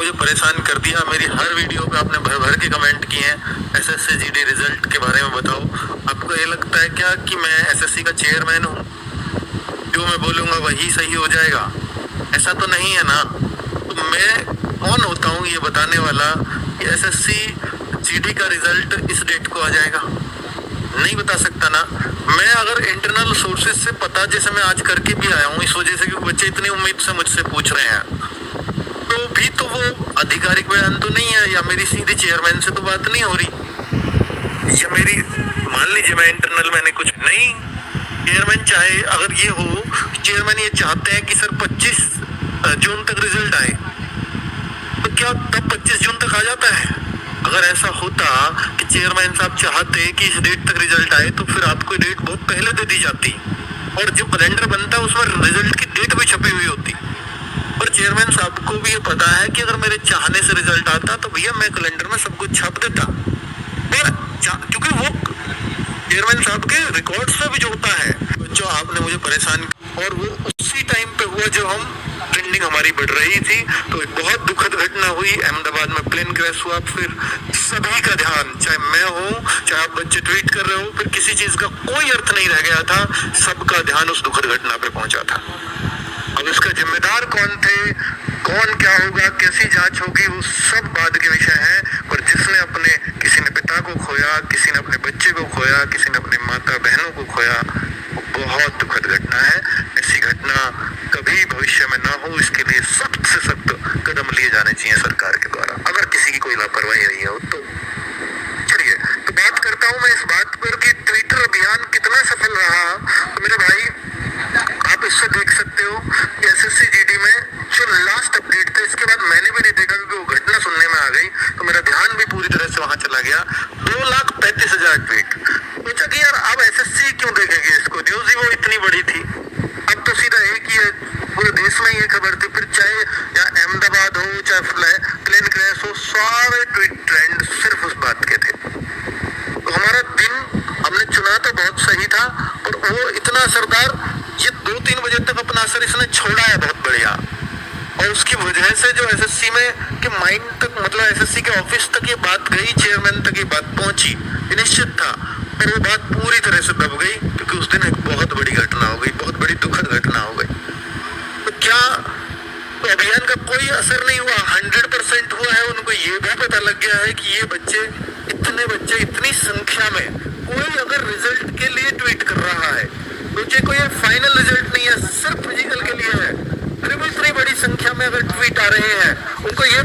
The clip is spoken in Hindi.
मुझे परेशान कर दिया। मेरी हर वीडियो पे आपने भर भर के कमेंट किए हैं एसएससी जीडी रिजल्ट के बारे में बताओ। आपको ये लगता है क्या कि मैं एसएससी का चेयरमैन हूँ, जो मैं बोलूँगा वही सही हो जाएगा? ऐसा तो नहीं है ना। तो मैं कौन होता हूँ ये बताने वाला कि एसएससी जीडी का रिजल्ट इस डेट को आ जाएगा? नहीं बता सकता ना। मैं अगर इंटरनल सोर्सेज से पता, जैसे मैं आज करके भी आया हूँ इस वजह से कि बच्चे इतनी उम्मीद से मुझसे पूछ रहे हैं, तो भी तो वो आधिकारिक बयान तो नहीं है, या मेरी सीधी चेयरमैन से तो बात नहीं हो रही, या मेरी मान लीजिए मैं इंटरनल मैंने कुछ नहीं, चेयरमैन चाहे अगर ये हो, चेयरमैन ये चाहते हैं कि सर 25 जून तक रिजल्ट आए, तो क्या तब 25 जून तक आ जाता है? अगर ऐसा होता कि चेयरमैन साहब चाहते कि इस डेट तक रिजल्ट आए, तो फिर आपको डेट बहुत पहले दे दी जाती, और जो कैलेंडर बनता है उसमें रिजल्ट की डेट भी छपी हुई होती। और चेयरमैन साहब को भी ये पता है कि अगर मेरे चाहने से रिजल्ट आता तो भैया मैं कैलेंडर में सब कुछ छाप देता, पर क्योंकि वो चेयरमैन साहब के रिकॉर्ड से भी जुड़ता है। जो आपने मुझे परेशान, और वो उसी टाइम पे हुआ जब हम ट्रेंडिंग हमारी बढ़ रही थी, तो एक बहुत दुखद घटना हुई। अहमदाबाद में प्लेन क्रैश हुआ, फिर सभी का ध्यान, चाहे मैं हूँ, चाहे आप बच्चे ट्वीट कर रहे हो, फिर किसी चीज का कोई अर्थ नहीं रह गया था, सबका ध्यान उस दुखद घटना पे पहुंचा था। अब इसका जिम्मेदार कौन थे, कौन क्या होगा, कैसी जांच होगी, वो सब बाद के विषय है। पर जिसने अपने, किसी ने पिता को खोया, किसी ने अपने बच्चे को खोया, किसी ने अपने माता बहनों को खोया, वो बहुत दुखद घटना है। ऐसी घटना कभी भविष्य में ना हो, इसके लिए सख्त से सख्त कदम लिए जाने चाहिए सरकार के द्वारा, अगर किसी की कोई लापरवाही रही हो तो। चलिए, तो बात करता हूँ मैं इस बात पर कि ट्विटर अभियान कितना सफल रहा। तो मेरे भाई, आप इससे देख सकते हो कि एसएससी जीडी में जो लास्ट अपडेट था, इसके बाद मैंने भी नहीं देखा क्योंकि वो घटना सुनने में आ गई, तो मेरा ध्यान भी पूरी तरह से वहां चला गया। 2,35,000 ट्वीट। सोचा कि यार अब एसएससी क्यों देखेंगे इसको, न्यूज ही वो इतनी बड़ी थी। अब तो सीधा एक ही है, पूरे देश में ये खबर थी, फिर चाहे या अहमदाबाद हो, चाहे प्लेन क्रैश हो, सारे ट्वीट ट्रेंड सिर्फ उस बात के थे। तो हमारा दिन हमने चुना तो बहुत सही था, और वो इतना असरदार, ये 2-3 बजे तक अपना असर इसने छोड़ा है बहुत बढ़िया। और उसकी वजह से जो एसएससी में के माइंड तक, मतलब एसएससी के ऑफिस तक ये बात गई, चेयरमैन तक ये बात पहुंची, ये निश्चित था, पर वो बात पूरी तरह से दब गई, क्योंकि उस दिन एक बहुत बड़ी घटना हो गई, बहुत बड़ी दुखद घटना हो गई। तो क्या तो अभियान का कोई असर नहीं हुआ? 100% हुआ है। उनको ये भी पता लग गया है कि ये बच्चे, इतने बच्चे, इतनी संख्या में, कोई अगर रिजल्ट के लिए ट्वीट कर रहा है, तो कोई फाइनल रिजल्ट नहीं है, सिर्फ फिजिकल के लिए है, फिर भी इतनी बड़ी संख्या में अगर ट्वीट आ रहे हैं, उनको ये